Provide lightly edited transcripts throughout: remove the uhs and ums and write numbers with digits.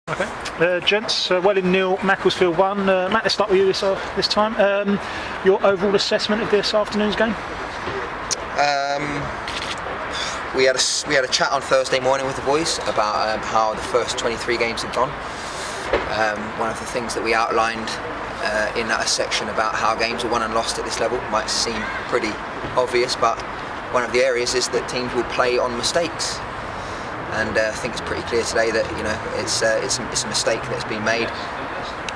Okay, gents, Welling 0, Macclesfield 1. Matt, let's start with you this time. Your overall assessment of this afternoon's game? We had a chat on Thursday morning with the boys about how the first 23 games had gone. One of the things that we outlined in that section about how games are won and lost at this level might seem pretty obvious, but one of the areas is that teams will play on mistakes. And I think it's pretty clear today that it's a mistake that's been made.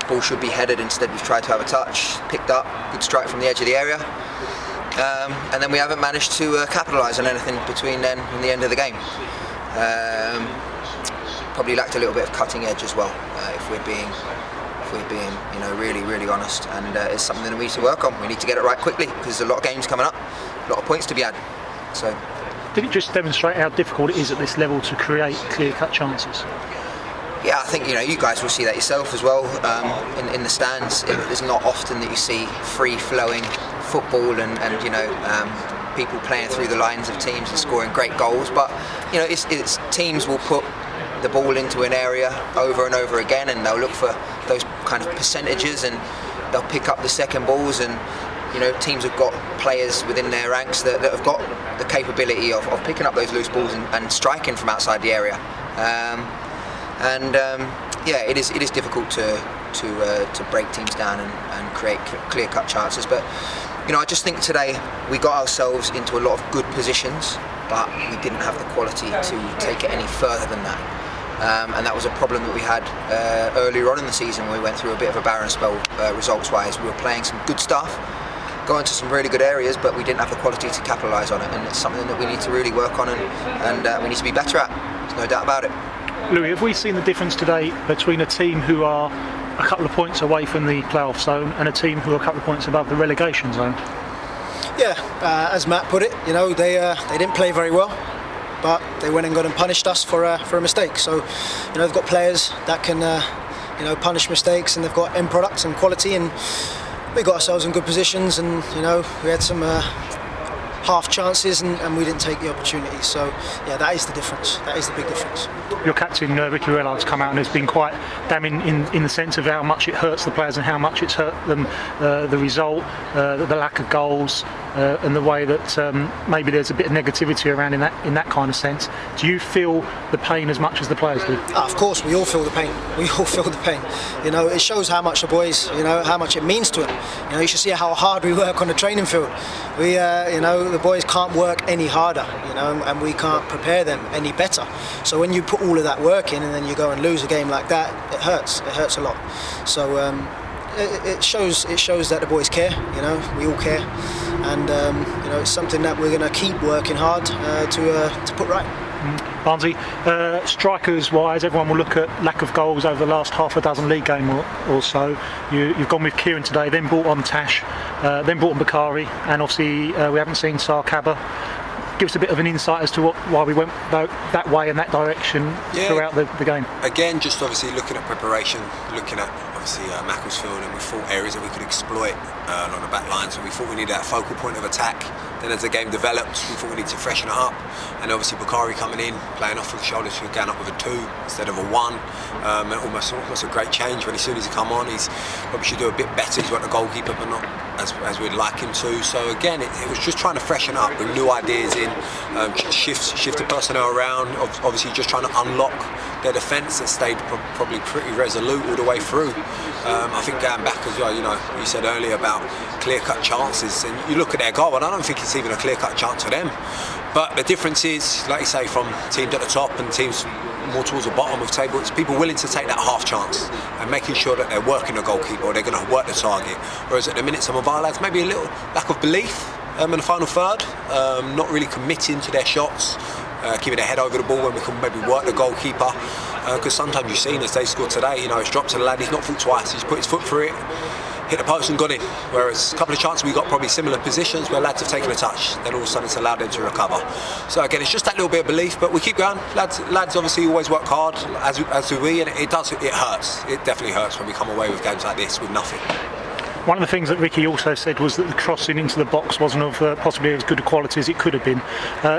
Ball should be headed, instead we've tried to have a touch, picked up, good strike from the edge of the area, and then we haven't managed to capitalise on anything between then and the end of the game. Probably lacked a little bit of cutting edge as well, if we're being really honest, and it's something that we need to work on. We need to get it right quickly because there's a lot of games coming up, a lot of points to be had. So. Did it just demonstrate how difficult it is at this level to create clear-cut chances? Yeah, I think you guys will see that yourself as well in the stands. It's not often that you see free-flowing football and people playing through the lines of teams and scoring great goals. But it's teams will put the ball into an area over and over again, and they'll look for those kind of percentages, and they'll pick up the second balls, and teams have got players within their ranks that have got the capability of picking up those loose balls and striking from outside the area. It is difficult to break teams down and create clear-cut chances. But I just think today we got ourselves into a lot of good positions, but we didn't have the quality to take it any further than that. And that was a problem that we had earlier on in the season when we went through a bit of a barren spell results-wise. We were playing some good stuff, going to some really good areas, but we didn't have the quality to capitalise on it, and it's something that we need to really work on and we need to be better at. There's no doubt about it. Louis, have we seen the difference today between a team who are a couple of points away from the playoff zone and a team who are a couple of points above the relegation zone? Yeah, as Matt put it, they didn't play very well, but they went and got and punished us for a mistake. So, they've got players that can punish mistakes, and they've got end products and quality, and we got ourselves in good positions, and we had some half chances, and we didn't take the opportunity. So yeah, that is the difference. That is the big difference. Your captain Ricky Rellard's come out and has been quite damning in the sense of how much it hurts the players and how much it's hurt them, the result, the lack of goals, and the way that maybe there's a bit of negativity around in that kind of sense. Do you feel the pain as much as the players do? Of course, we all feel the pain. We all feel the pain. It shows how much the boys, how much it means to them. You should see how hard we work on the training field. We, the boys can't work any harder, and we can't prepare them any better. So when you put all of that work in and then you go and lose a game like that, it hurts. It hurts a lot. So it shows that the boys care. We all care, and it's something that we're going to keep working hard to put right. Barnsley, strikers wise, everyone will look at lack of goals over the last half a dozen league game or so. You've gone with Kieran today, then brought on Tash, then brought on Bakari, and obviously we haven't seen Sar Kaba. Give us a bit of an insight as to why we went that way and that direction throughout the game. Again, just obviously looking at preparation, looking at obviously Macclesfield, and we thought areas that we could exploit along the back line. So we thought we needed that focal point of attack. Then as the game developed, we thought we needed to freshen it up. And obviously Bakari coming in, playing off of the shoulders, going up with a 2 instead of a 1. Almost a great change when as soon as he come on. He's probably should do a bit better. He's got the goalkeeper, but not as we'd like him to. So again, it was just trying to freshen up, bring new ideas in, shift the personnel around. Obviously, just trying to unlock their defence that stayed probably pretty resolute all the way through. I think going back as well, you said earlier about clear-cut chances, and you look at their goal, and I don't think it's even a clear-cut chance for them. But the difference is, like you say, from teams at the top and teams more towards the bottom of the table, it's people willing to take that half chance and making sure that they're working the goalkeeper or they're going to work the target. Whereas at the minute, some of our lads, maybe a little lack of belief in the final third, not really committing to their shots, keeping their head over the ball when we can maybe work the goalkeeper. Because sometimes you've seen, as they scored today, it's dropped to the lad, he's not thought twice, he's put his foot through it, hit the post and gone in. Whereas a couple of chances we got probably similar positions where lads have taken a touch, then all of a sudden it's allowed them to recover. So again, it's just that little bit of belief, but we keep going. Lads obviously always work hard, as do we, and it hurts. It definitely hurts when we come away with games like this with nothing. One of the things that Ricky also said was that the crossing into the box wasn't of possibly as good a quality as it could have been.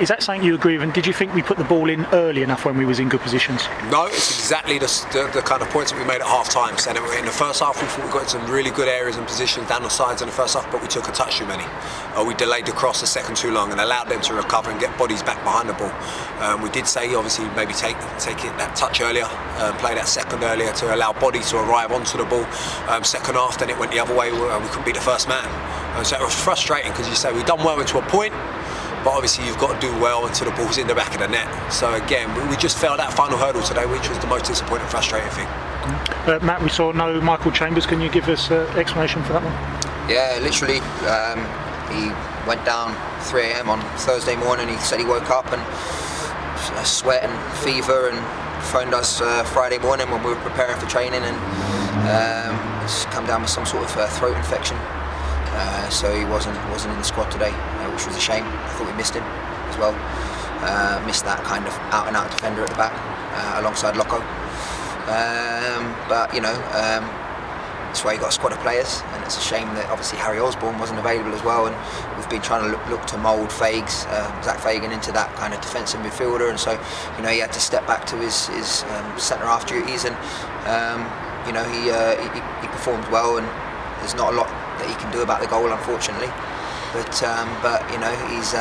Is that something you agree with? And did you think we put the ball in early enough when we was in good positions? No, it's exactly the kind of points that we made at half time. So in the first half, we thought we got in some really good areas and positions down the sides in the first half, but we took a touch too many. We delayed the cross a second too long and allowed them to recover and get bodies back behind the ball. We did say, obviously, maybe take it that touch earlier, play that second earlier to allow bodies to arrive onto the ball. Second half, then it went the other way. We couldn't be the first man. So it was frustrating because you say we've done well into a point, but obviously you've got to do well until the ball's in the back of the net. So again, we just failed that final hurdle today, which was the most disappointing, frustrating thing. Matt, we saw no Michael Chambers. Can you give us an explanation for that one? Yeah, literally, he went down 3 a.m. on Thursday morning. He said he woke up and sweat and fever, and phoned us Friday morning when we were preparing for training, and he's come down with some sort of throat infection. So he wasn't in the squad today, which was a shame. I thought we missed him as well. Missed that kind of out-and-out defender at the back alongside Loco. But that's why you got a squad of players, and it's a shame that obviously Harry Osborne wasn't available as well. And we've been trying to look to mould Zach Fagan into that kind of defensive midfielder, and so he had to step back to his centre half duties, and he performed well, and there's not a lot that he can do about the goal, unfortunately. But he's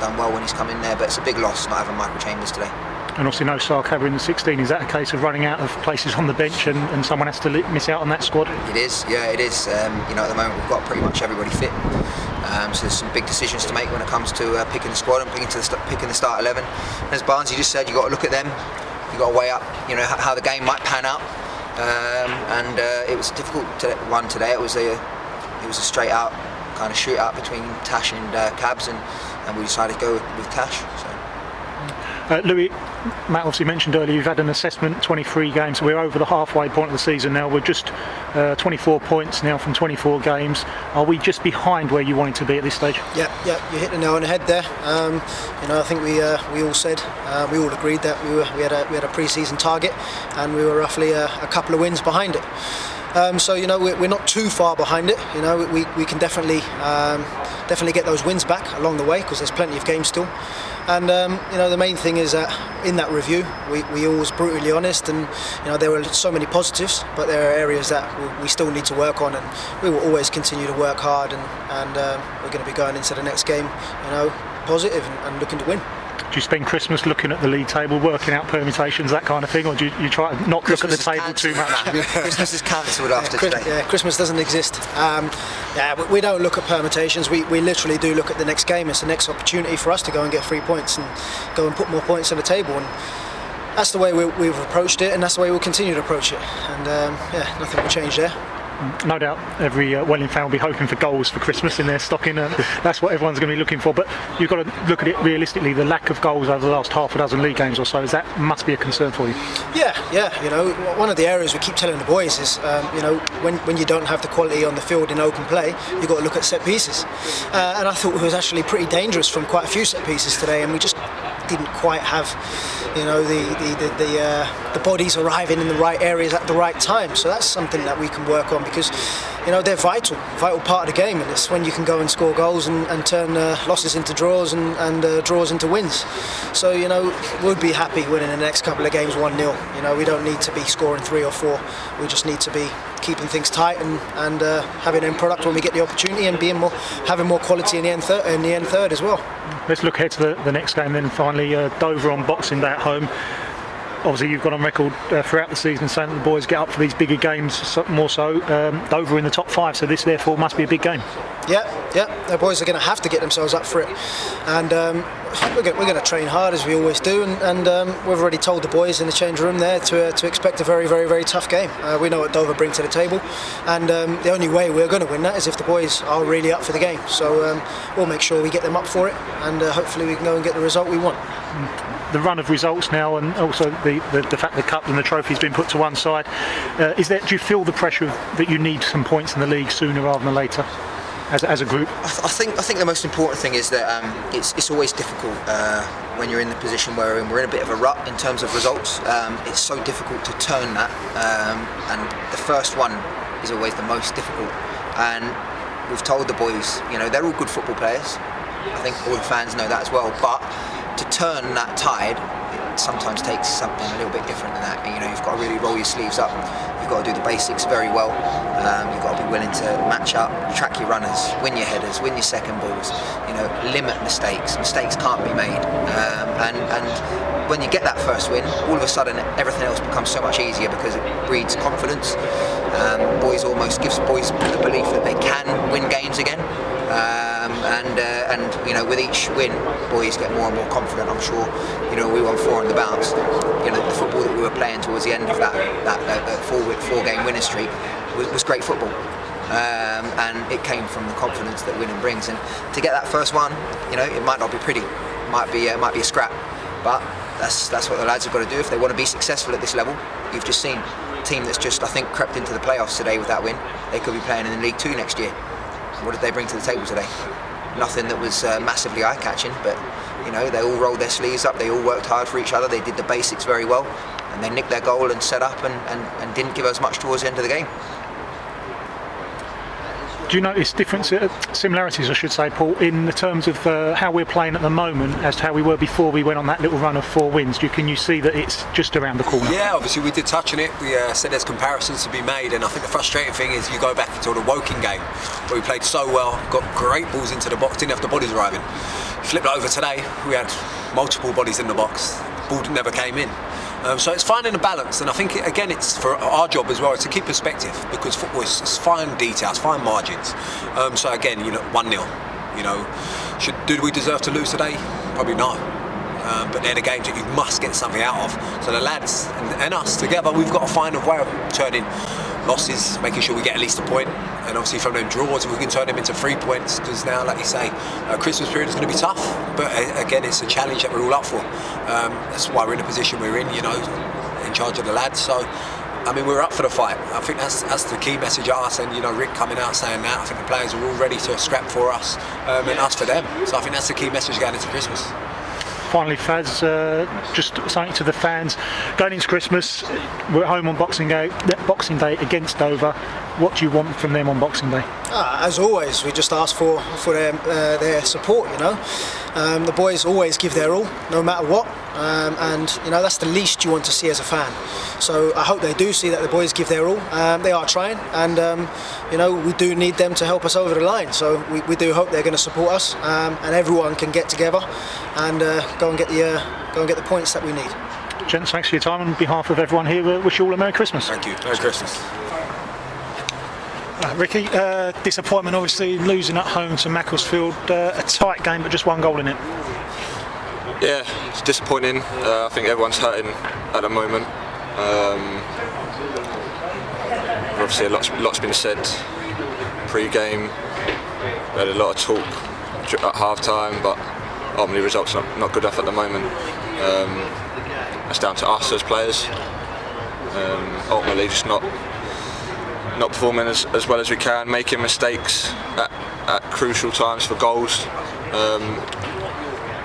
done well when he's come in there. But it's a big loss not having Michael Chambers today. And obviously no Sarkaba in the 16. Is that a case of running out of places on the bench and someone has to miss out on that squad? It is, yeah, it is. At the moment we've got pretty much everybody fit. So there's some big decisions to make when it comes to picking the squad and picking the start 11. And as Barnes, you just said, you've got to look at them. You've got to weigh up, how the game might pan out. It was a difficult one today. It was a straight out kind of shootout between Tash and Cabs, and we decided to go with Tash. So. Louis, Matt obviously mentioned earlier you've had an assessment, 23 games, so we're over the halfway point of the season now. We're just 24 points now from 24 games. Are we just behind where you wanted to be at this stage? Yeah, you hit the nail on the head there. I think we all said, we all agreed that we had a pre-season target, and we were roughly a couple of wins behind it. So we're not too far behind it. We can definitely get those wins back along the way, because there's plenty of games still. And the main thing is that in that review we always brutally honest, and there were so many positives, but there are areas that we still need to work on, and we will always continue to work hard, and we're going to be going into the next game positive and looking to win. Do you spend Christmas looking at the league table, working out permutations, that kind of thing, or do you try to not look at the table too much? Christmas is cancelled after today. Yeah, Christmas doesn't exist. We don't look at permutations. We literally do look at the next game. It's the next opportunity for us to go and get 3 points and go and put more points on the table. And that's the way we've approached it, and that's the way we'll continue to approach it. And nothing will change there. No doubt every Welling fan will be hoping for goals for Christmas in their stocking, and that's what everyone's going to be looking for. But you've got to look at it realistically. The lack of goals over the last half a dozen league games or so, that must be a concern for you. Yeah. One of the areas we keep telling the boys is, when you don't have the quality on the field in open play, you've got to look at set pieces. And I thought it was actually pretty dangerous from quite a few set pieces today, and we just didn't quite have, the bodies arriving in the right areas at the right time. So that's something that we can work on, because they're vital part of the game, and it's when you can go and score goals and turn losses into draws and draws into wins. So we'll be happy winning the next couple of games 1-0. We don't need to be scoring 3 or 4. We just need to be keeping things tight and having end product when we get the opportunity, and having more quality in the end third as well. Let's look ahead to the next game then. Finally, Dover on Boxing Day at home. Obviously you've gone on record throughout the season saying that the boys get up for these bigger games more so. Dover in the top 5, so this therefore must be a big game. Yeah, the boys are going to have to get themselves up for it, and we're going to train hard as we always do, and we've already told the boys in the change room there to expect a very, very, very tough game. We know what Dover bring to the table, and the only way we're going to win that is if the boys are really up for the game. So we'll make sure we get them up for it, and hopefully we can go and get the result we want. The run of results now, and also the fact the cup and the trophy's been put to one side, do you feel the pressure that you need some points in the league sooner rather than later as a group? I think the most important thing is that it's always difficult when you're in the position we're in a bit of a rut in terms of results. It's so difficult to turn that, and the first one is always the most difficult. And we've told the boys, they're all good football players. I think all the fans know that as well. But to turn that tide, it sometimes takes something a little bit different than that. You've got to really roll your sleeves up. You've got to do the basics very well. You've got to be willing to match up, track your runners, win your headers, win your second balls. Limit mistakes. Mistakes can't be made. And when you get that first win, all of a sudden everything else becomes so much easier because it breeds confidence. Gives boys the belief that they can win games again. And with each win, boys get more and more confident. I'm sure, we won 4 on the bounce. The football that we were playing towards the end of that 4-game winning streak was great football. And it came from the confidence that winning brings. And to get that first one, it might not be pretty. It might be a scrap, but that's what the lads have got to do if they want to be successful at this level. You've just seen a team that's just, I think, crept into the playoffs today with that win. They could be playing in League 2 next year. What did they bring to the table today? Nothing that was massively eye-catching, but they all rolled their sleeves up, they all worked hard for each other, they did the basics very well, and they nicked their goal and set up and didn't give us much towards the end of the game. Do you notice similarities, I should say, Paul, in the terms of how we're playing at the moment as to how we were before we went on that little run of 4 wins? Can you see that it's just around the corner? Yeah, obviously we did touch on it. We said there's comparisons to be made, and I think the frustrating thing is you go back to the Woking game where we played so well, got great balls into the box, didn't have the bodies arriving. Flipped it over today, we had multiple bodies in the box, the ball never came in. So it's finding a balance, and I think it's for our job as well, it's to keep perspective, because football is fine details, fine margins. So again, 1-0. Did we deserve to lose today? Probably not. But they're the games that you must get something out of. So the lads and us together, we've got to find a way of turning losses, making sure we get at least a point, and obviously from them draws, if we can turn them into 3 points, because now, like you say, Christmas period is going to be tough, but again, it's a challenge that we're all up for. That's why we're in the position we're in, in charge of the lads. So, we're up for the fight. I think that's the key message at us, and Rick coming out saying that. I think the players are all ready to scrap for us, and us for them. So I think that's the key message going into Christmas. Finally, Faz, just something to the fans. Going into Christmas, we're at home on Boxing Day against Dover. What do you want from them on Boxing Day? As always, we just ask for their support. The boys always give their all, no matter what, and that's the least you want to see as a fan. So I hope they do see that the boys give their all. They are trying, and we do need them to help us over the line. So we do hope they're going to support us, and everyone can get together and go and get the points that we need. Gents, thanks for your time. On behalf of everyone here, wish you all a Merry Christmas. Thank you. Merry Christmas. Ricky, disappointment obviously losing at home to Macclesfield. A tight game, but just 1 goal in it. Yeah, it's disappointing. I think everyone's hurting at the moment. Obviously, lot's been said pre-game. We had a lot of talk at half-time, but ultimately results not good enough at the moment. That's down to us as players. Ultimately, just not performing as well as we can, making mistakes at crucial times for goals.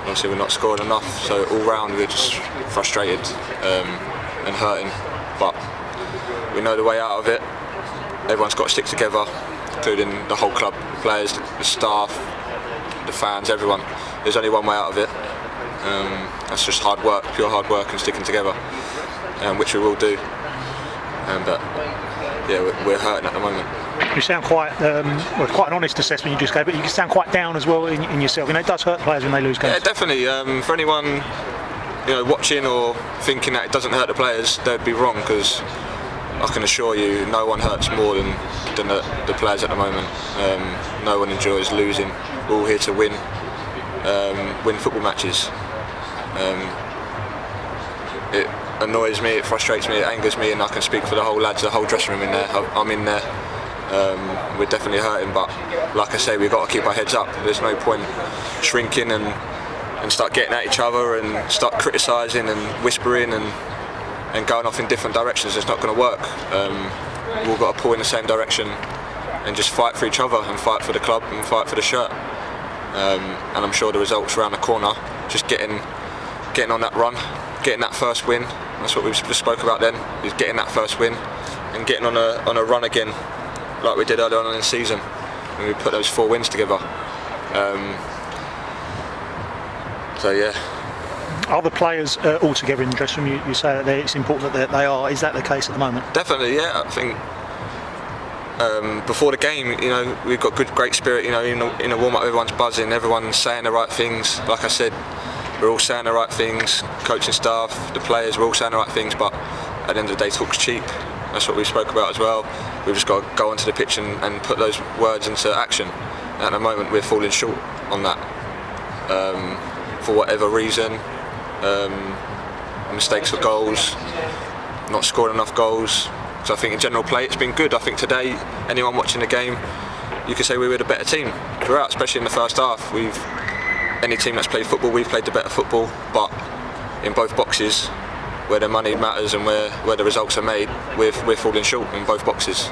Obviously we're not scoring enough, so all round we're just frustrated and hurting, but we know the way out of it. Everyone's got to stick together, including the whole club, the players, the staff, the fans, everyone. There's only one way out of it. That's just hard work, pure hard work, and sticking together, which we will do. But yeah, we're hurting at the moment. You sound quite an honest assessment you just gave, but you sound quite down as well in yourself. It does hurt players when they lose games. Yeah, definitely. For anyone watching or thinking that it doesn't hurt the players, they'd be wrong, because I can assure you, no one hurts more than the players at the moment. No one enjoys losing. We're all here to win football matches. It annoys me, it frustrates me, it angers me, and I can speak for the whole lads, the whole dressing room in there. I'm in there. We're definitely hurting, but like I say, we've got to keep our heads up. There's no point shrinking and start getting at each other and start criticising and whispering and going off in different directions. It's not going to work. We've all got to pull in the same direction and just fight for each other and fight for the club and fight for the shirt. And I'm sure the results around the corner, just getting on that run, getting that first win. That's what we just spoke about then, is getting that first win and getting on a run again like we did earlier on in the season, and we put those 4 wins together. So yeah. Are the players all together in the dressing room? You say that it's important that they are. Is that the case at the moment? Definitely, yeah. I think before the game, we've got great spirit. In the warm-up, everyone's buzzing, everyone's saying the right things. Like I said, we're all saying the right things. Coaching staff, the players, we're all saying the right things. But at the end of the day, talk's cheap. That's what we spoke about as well. We've just got to go onto the pitch and put those words into action. And at the moment, we're falling short on that for whatever reason. Mistakes for goals, not scoring enough goals. So I think in general play it's been good. I think today, anyone watching the game, you could say we were the better team throughout, especially in the first half. Any team that's played football, we've played the better football, but in both boxes, where the money matters and where the results are made, we're falling short in both boxes.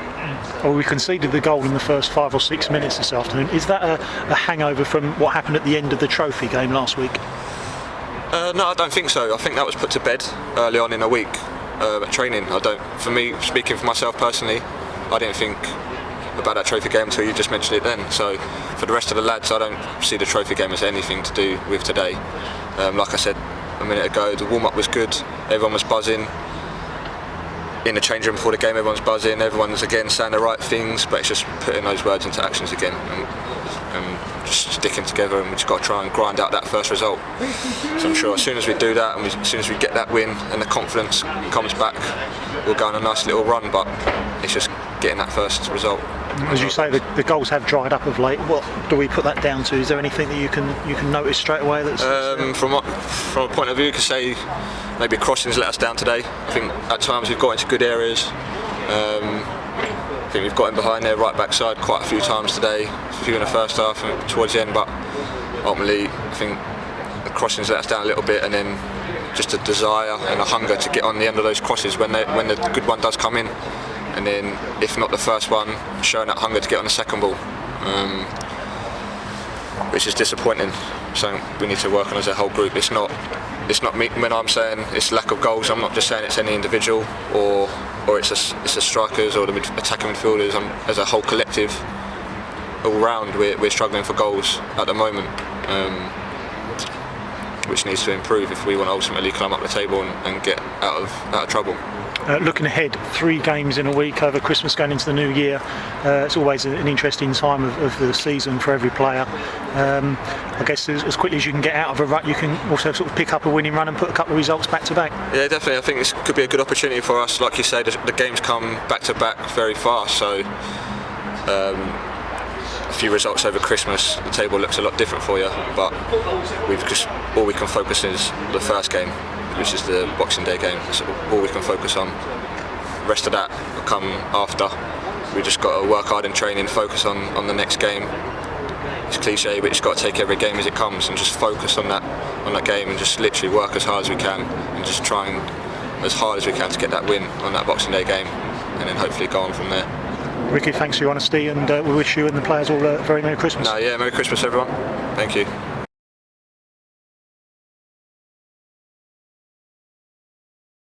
Well, we conceded the goal in the first 5 or 6 minutes this afternoon. Is that a hangover from what happened at the end of the trophy game last week? No, I don't think so. I think that was put to bed early on in the week at training. For me, speaking for myself personally, I didn't think about that trophy game until you just mentioned it then. So for the rest of the lads, I don't see the trophy game as anything to do with today. Like I said a minute ago, the warm-up was good. Everyone was buzzing. In the change room before the game, everyone's buzzing. Everyone's again saying the right things, but it's just putting those words into actions again and just sticking together, and we just got to try and grind out that first result. So I'm sure as soon as we do that, and as soon as we get that win and the confidence comes back, we'll go on a nice little run. But it's just getting that first result. As you say, the goals have dried up of late. What do we put that down to? Is there anything that you can notice straight away? From a point of view, you could say maybe crossings let us down today. I think at times we've got into good areas. I think we've got in behind their right backside quite a few times today, a few in the first half and towards the end, but ultimately I think the crossings let us down a little bit, and then just a desire and a hunger to get on the end of those crosses when the good one does come in, and then if not the first one, showing that hunger to get on the second ball, which is disappointing. So we need to work on as a whole group. It's not me when I'm saying it's lack of goals. I'm not just saying it's any individual or it's the strikers or the attacking midfielders. As a whole collective, all round, we're struggling for goals at the moment, which needs to improve if we want to ultimately climb up the table and get out of trouble. Looking ahead, 3 games in a week over Christmas going into the new year. It's always an interesting time of the season for every player. I guess as quickly as you can get out of a rut, you can also sort of pick up a winning run and put a couple of results back to back. Yeah, definitely. I think this could be a good opportunity for us. Like you say, the games come back to back very fast, so a few results over Christmas, the table looks a lot different for you, but all we can focus is the first game, which is the Boxing Day game. That's all we can focus on. The rest of that will come after. We just got to work hard in training, focus on the next game. It's cliche, but you just got to take every game as it comes and just focus on that game and just literally work as hard as we can and just try and as hard as we can to get that win on that Boxing Day game, and then hopefully go on from there. Ricky, thanks for your honesty, and we wish you and the players all a very Merry Christmas. Merry Christmas everyone. Thank you.